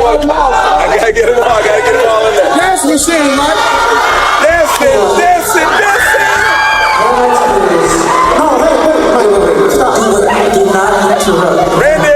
one. I gotta get them all. I gotta get them all in there. Dance machine, right? Dancing. No, wait. Stop. Do not interrupt. Randy.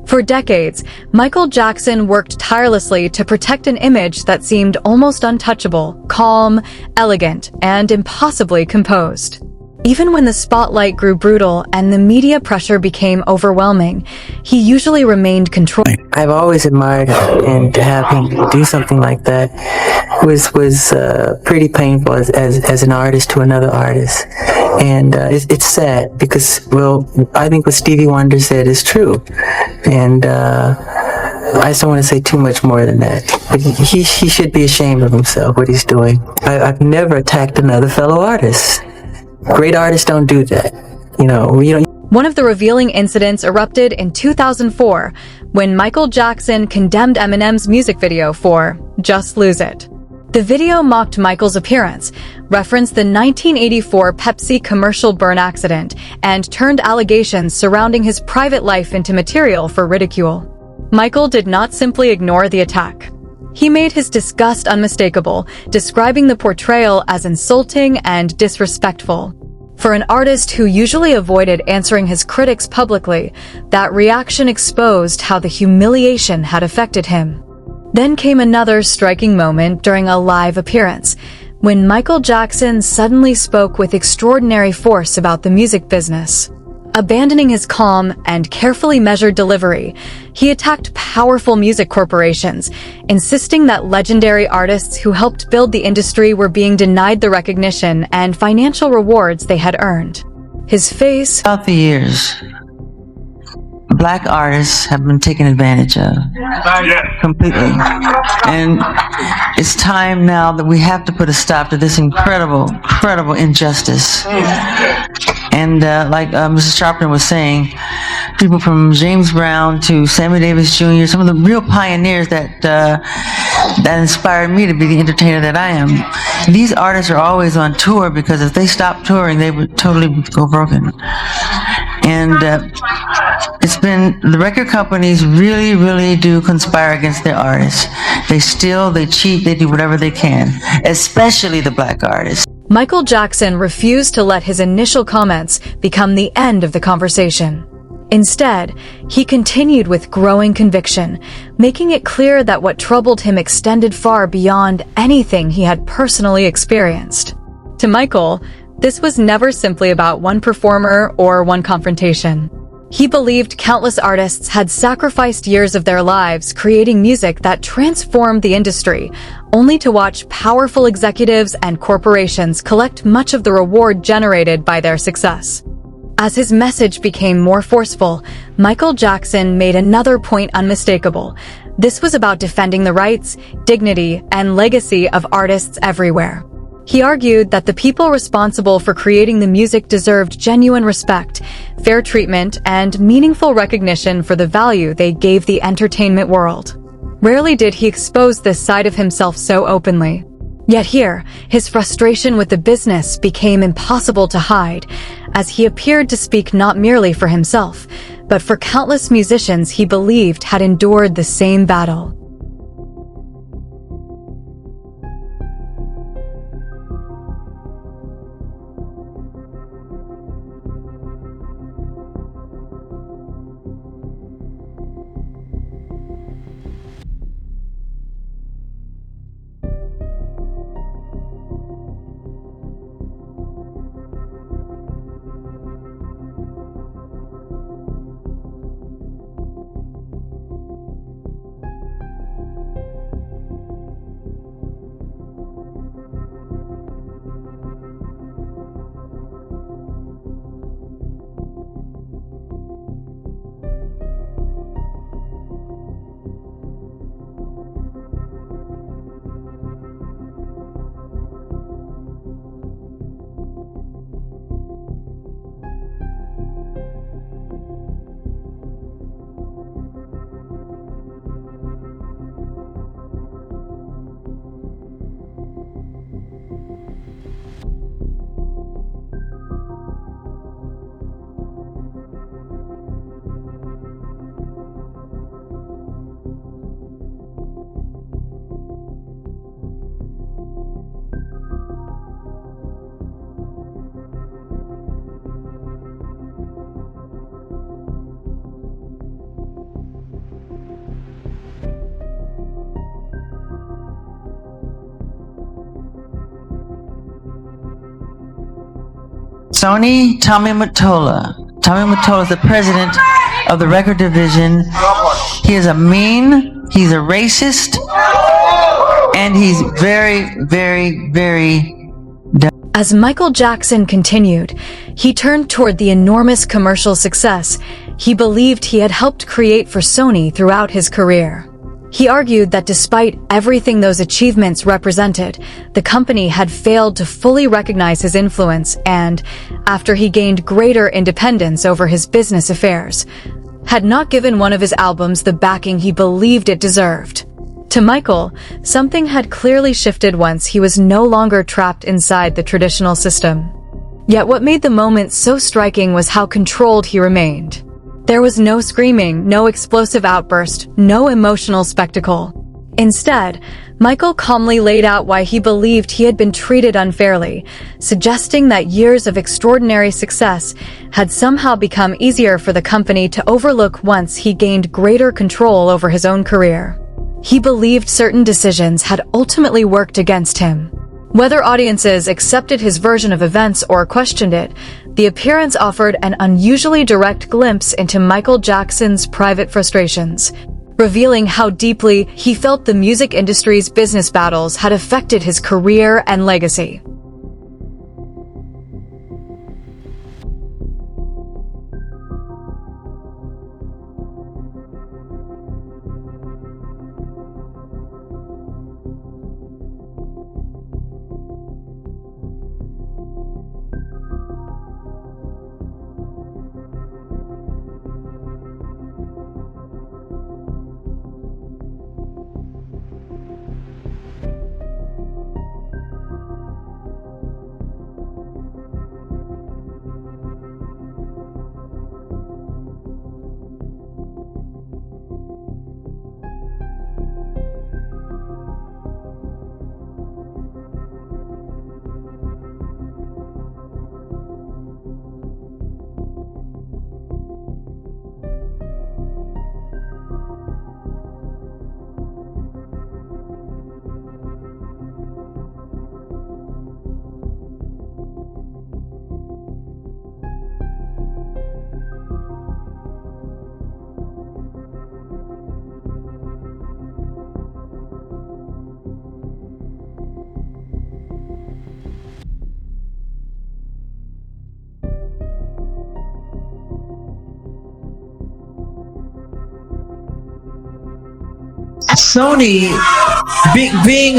For decades, Michael Jackson worked tirelessly to protect an image that seemed almost untouchable, calm, elegant, and impossibly composed. Even when the spotlight grew brutal and the media pressure became overwhelming, he usually remained controlled. I've always admired him, and to have him do something like that was pretty painful as an artist to another artist. And it's sad because, well, I think what Stevie Wonder said is true. And I just don't want to say too much more than that. But he should be ashamed of himself, what he's doing. I've never attacked another fellow artist. Great artists don't do that. One of the revealing incidents erupted in 2004 when Michael Jackson condemned Eminem's music video for Just Lose It. The video mocked Michael's appearance, referenced the 1984 Pepsi commercial burn accident, and turned allegations surrounding his private life into material for ridicule. Michael did not simply ignore the attack. He made his disgust unmistakable, describing the portrayal as insulting and disrespectful. For an artist who usually avoided answering his critics publicly, that reaction exposed how the humiliation had affected him. Then came another striking moment during a live appearance, when Michael Jackson suddenly spoke with extraordinary force about the music business. Abandoning his calm and carefully measured delivery, he attacked powerful music corporations, insisting that legendary artists who helped build the industry were being denied the recognition and financial rewards they had earned. His face... Throughout the years, Black artists have been taken advantage of completely. And it's time now that we have to put a stop to this incredible injustice. And like Mrs. Sharpton was saying, people from James Brown to Sammy Davis Jr., some of the real pioneers that inspired me to be the entertainer that I am. These artists are always on tour because if they stopped touring, they would totally go broken. And it's been, the record companies really do conspire against their artists. They steal, they cheat, they do whatever they can, especially the Black artists. Michael Jackson refused to let his initial comments become the end of the conversation. Instead, he continued with growing conviction, making it clear that what troubled him extended far beyond anything he had personally experienced. To Michael, this was never simply about one performer or one confrontation. He believed countless artists had sacrificed years of their lives creating music that transformed the industry, only to watch powerful executives and corporations collect much of the reward generated by their success. As his message became more forceful, Michael Jackson made another point unmistakable. This was about defending the rights, dignity, and legacy of artists everywhere. He argued that the people responsible for creating the music deserved genuine respect, fair treatment, and meaningful recognition for the value they gave the entertainment world. Rarely did he expose this side of himself so openly. Yet here, his frustration with the business became impossible to hide, as he appeared to speak not merely for himself, but for countless musicians he believed had endured the same battle. Sony, Tommy Mottola. Tommy Mottola is the president of the record division. He is he's a racist, and he's very, very, very. As Michael Jackson continued, he turned toward the enormous commercial success he believed he had helped create for Sony throughout his career. He argued that despite everything those achievements represented, the company had failed to fully recognize his influence and, after he gained greater independence over his business affairs, had not given one of his albums the backing he believed it deserved. To Michael, something had clearly shifted once he was no longer trapped inside the traditional system. Yet what made the moment so striking was how controlled he remained. There was no screaming, no explosive outburst, no emotional spectacle. Instead, Michael calmly laid out why he believed he had been treated unfairly, suggesting that years of extraordinary success had somehow become easier for the company to overlook once he gained greater control over his own career. He believed certain decisions had ultimately worked against him. Whether audiences accepted his version of events or questioned it, the appearance offered an unusually direct glimpse into Michael Jackson's private frustrations, revealing how deeply he felt the music industry's business battles had affected his career and legacy. Sony, being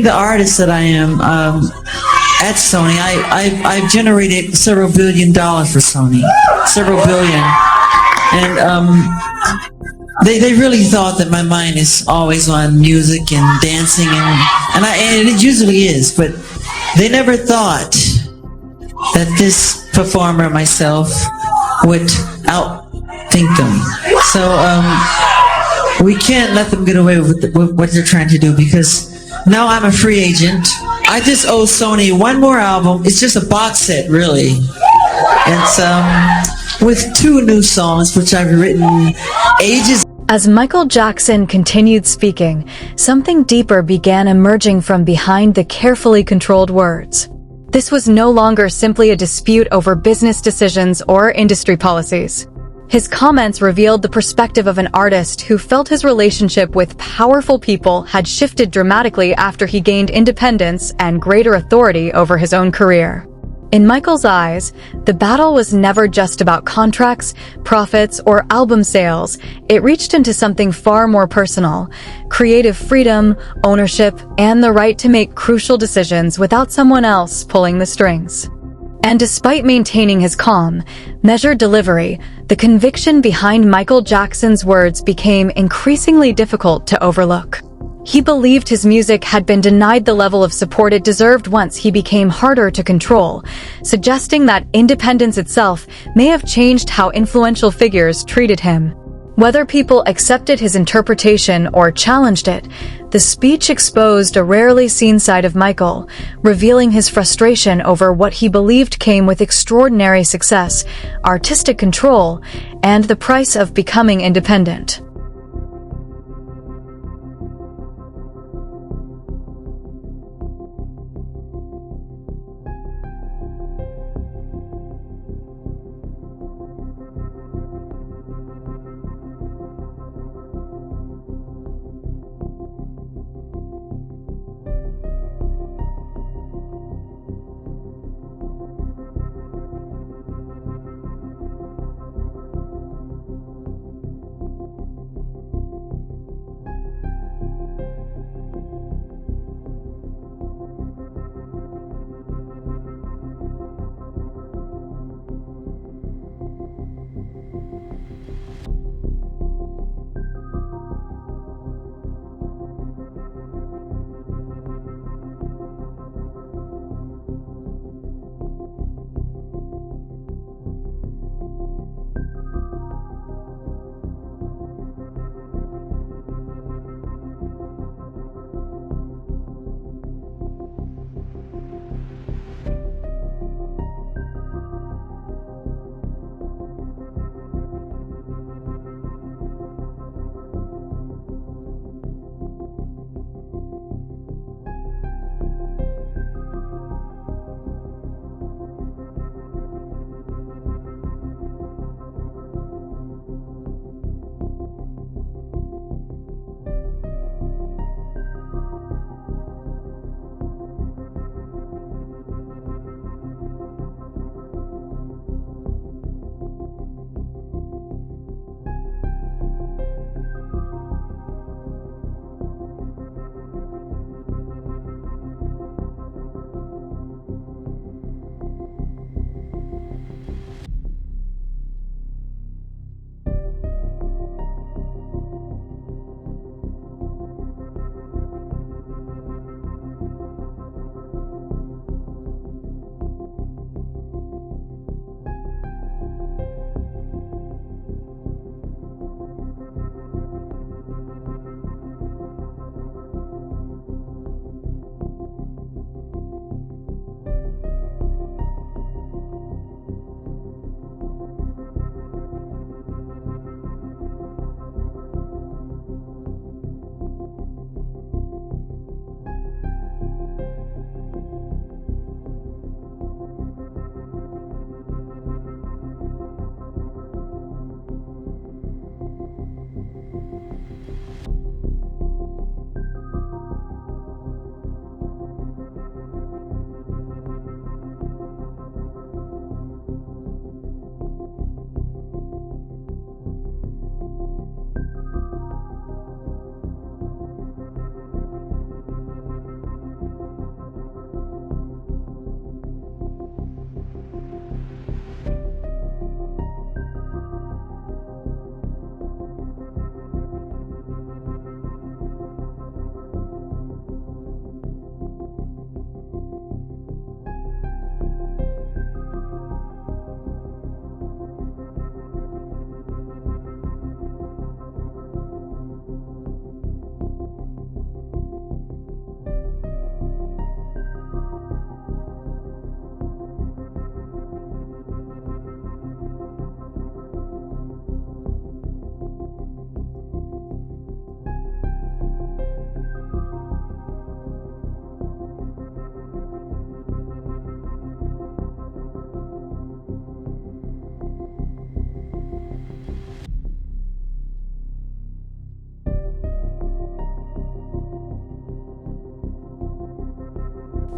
the artist that I am at Sony, I've generated several $1 billion for Sony, several billion, and they really thought that my mind is always on music and dancing, and it usually is, but they never thought that this performer myself would outthink them. So we can't let them get away with what they're trying to do, because now I'm a free agent. I just owe Sony one more album. It's just a box set, really. It's with 2 new songs, which I've written ages. As Michael Jackson continued speaking, something deeper began emerging from behind the carefully controlled words. This was no longer simply a dispute over business decisions or industry policies. His comments revealed the perspective of an artist who felt his relationship with powerful people had shifted dramatically after he gained independence and greater authority over his own career. In Michael's eyes, the battle was never just about contracts, profits, or album sales. It reached into something far more personal: creative freedom, ownership, and the right to make crucial decisions without someone else pulling the strings. And despite maintaining his calm, measured delivery, the conviction behind Michael Jackson's words became increasingly difficult to overlook. He believed his music had been denied the level of support it deserved once he became harder to control, suggesting that independence itself may have changed how influential figures treated him. Whether people accepted his interpretation or challenged it, the speech exposed a rarely seen side of Michael, revealing his frustration over what he believed came with extraordinary success, artistic control, and the price of becoming independent.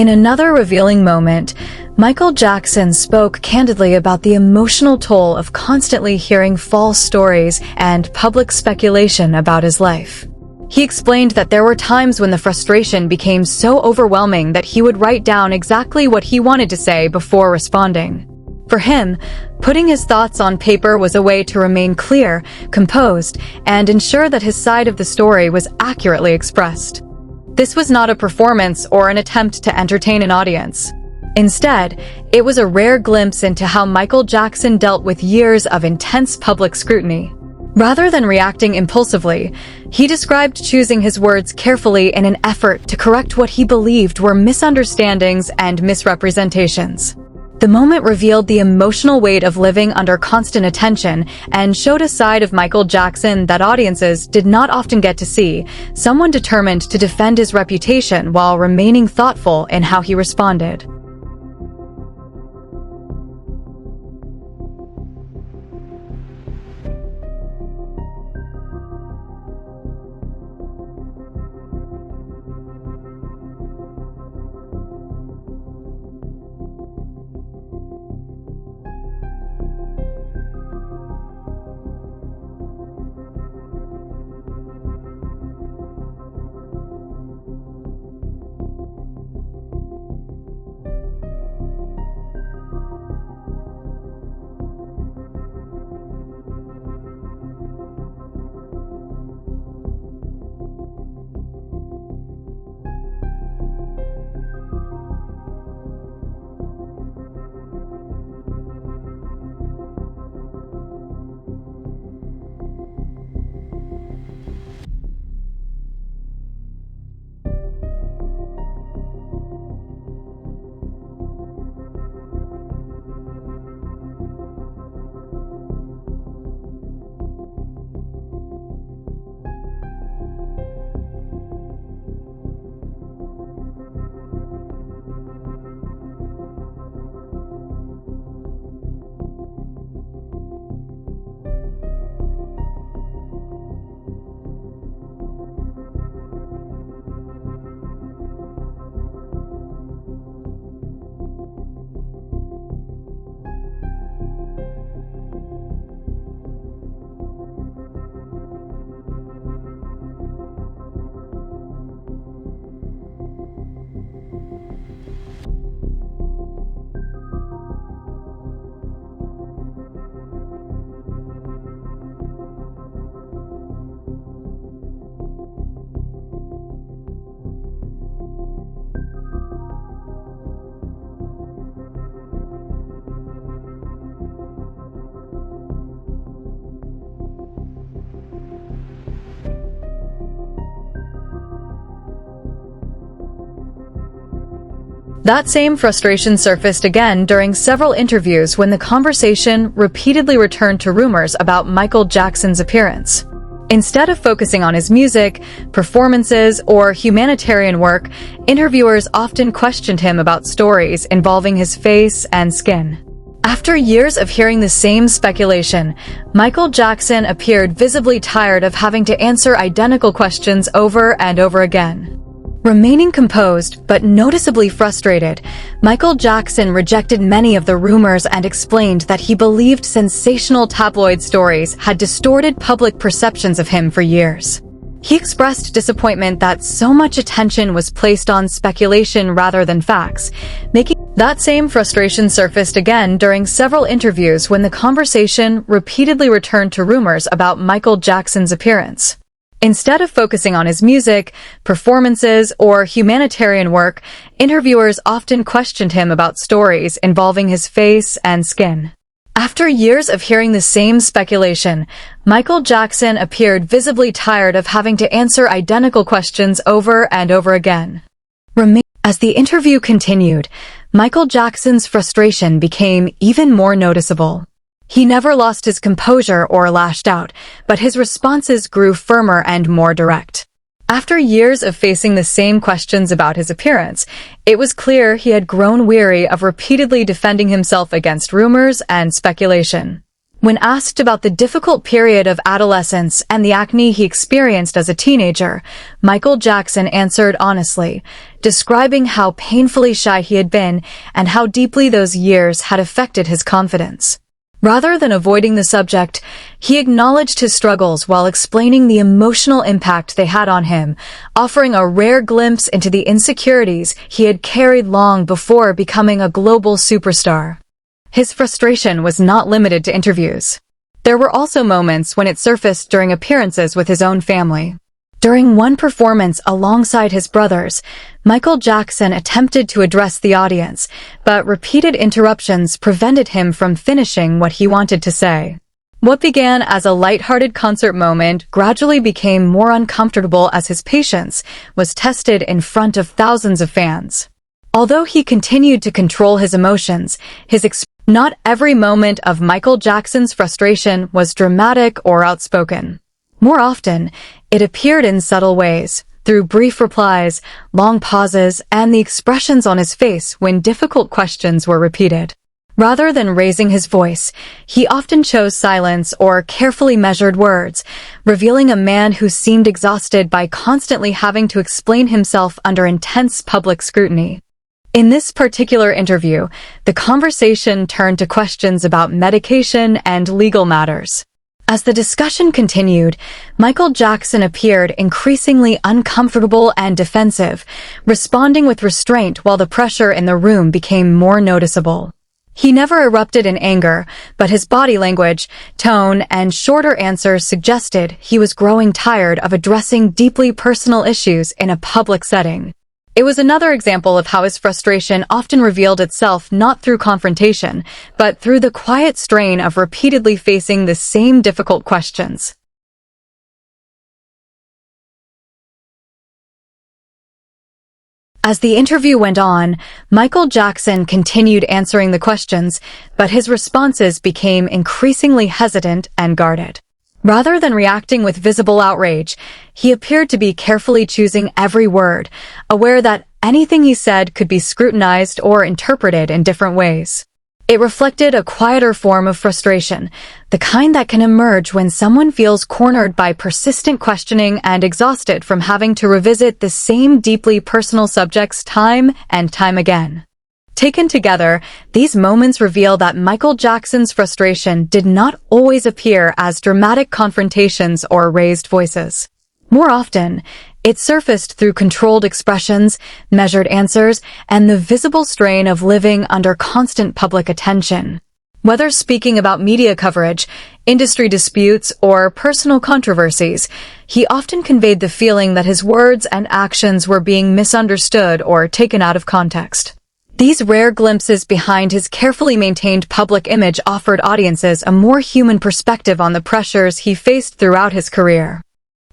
In another revealing moment, Michael Jackson spoke candidly about the emotional toll of constantly hearing false stories and public speculation about his life. He explained that there were times when the frustration became so overwhelming that he would write down exactly what he wanted to say before responding. For him, putting his thoughts on paper was a way to remain clear, composed, and ensure that his side of the story was accurately expressed. This was not a performance or an attempt to entertain an audience. Instead, it was a rare glimpse into how Michael Jackson dealt with years of intense public scrutiny. Rather than reacting impulsively, he described choosing his words carefully in an effort to correct what he believed were misunderstandings and misrepresentations. The moment revealed the emotional weight of living under constant attention and showed a side of Michael Jackson that audiences did not often get to see, someone determined to defend his reputation while remaining thoughtful in how he responded. That same frustration surfaced again during several interviews when the conversation repeatedly returned to rumors about Michael Jackson's appearance. Instead of focusing on his music, performances, or humanitarian work, interviewers often questioned him about stories involving his face and skin. After years of hearing the same speculation, Michael Jackson appeared visibly tired of having to answer identical questions over and over again. Remaining composed, but noticeably frustrated, Michael Jackson rejected many of the rumors and explained that he believed sensational tabloid stories had distorted public perceptions of him for years. He expressed disappointment that so much attention was placed on speculation rather than facts, making that same frustration surfaced again during several interviews when the conversation repeatedly returned to rumors about Michael Jackson's appearance. Instead of focusing on his music, performances, or humanitarian work, interviewers often questioned him about stories involving his face and skin. After years of hearing the same speculation, Michael Jackson appeared visibly tired of having to answer identical questions over and over again. As the interview continued, Michael Jackson's frustration became even more noticeable. He never lost his composure or lashed out, but his responses grew firmer and more direct. After years of facing the same questions about his appearance, it was clear he had grown weary of repeatedly defending himself against rumors and speculation. When asked about the difficult period of adolescence and the acne he experienced as a teenager, Michael Jackson answered honestly, describing how painfully shy he had been and how deeply those years had affected his confidence. Rather than avoiding the subject, he acknowledged his struggles while explaining the emotional impact they had on him, offering a rare glimpse into the insecurities he had carried long before becoming a global superstar. His frustration was not limited to interviews. There were also moments when it surfaced during appearances with his own family. During one performance alongside his brothers, Michael Jackson attempted to address the audience, but repeated interruptions prevented him from finishing what he wanted to say. What began as a lighthearted concert moment gradually became more uncomfortable as his patience was tested in front of thousands of fans. Although he continued to control his emotions, not every moment of Michael Jackson's frustration was dramatic or outspoken. More often, it appeared in subtle ways, through brief replies, long pauses, and the expressions on his face when difficult questions were repeated. Rather than raising his voice, he often chose silence or carefully measured words, revealing a man who seemed exhausted by constantly having to explain himself under intense public scrutiny. In this particular interview, the conversation turned to questions about medication and legal matters. As the discussion continued, Michael Jackson appeared increasingly uncomfortable and defensive, responding with restraint while the pressure in the room became more noticeable. He never erupted in anger, but his body language, tone, and shorter answers suggested he was growing tired of addressing deeply personal issues in a public setting. It was another example of how his frustration often revealed itself not through confrontation, but through the quiet strain of repeatedly facing the same difficult questions. As the interview went on, Michael Jackson continued answering the questions, but his responses became increasingly hesitant and guarded. Rather than reacting with visible outrage, he appeared to be carefully choosing every word, aware that anything he said could be scrutinized or interpreted in different ways. It reflected a quieter form of frustration, the kind that can emerge when someone feels cornered by persistent questioning and exhausted from having to revisit the same deeply personal subjects time and time again. Taken together, these moments reveal that Michael Jackson's frustration did not always appear as dramatic confrontations or raised voices. More often, it surfaced through controlled expressions, measured answers, and the visible strain of living under constant public attention. Whether speaking about media coverage, industry disputes, or personal controversies, he often conveyed the feeling that his words and actions were being misunderstood or taken out of context. These rare glimpses behind his carefully maintained public image offered audiences a more human perspective on the pressures he faced throughout his career.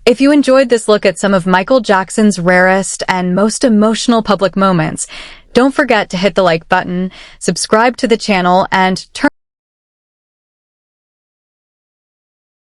If you enjoyed this look at some of Michael Jackson's rarest and most emotional public moments, don't forget to hit the like button, subscribe to the channel, and turn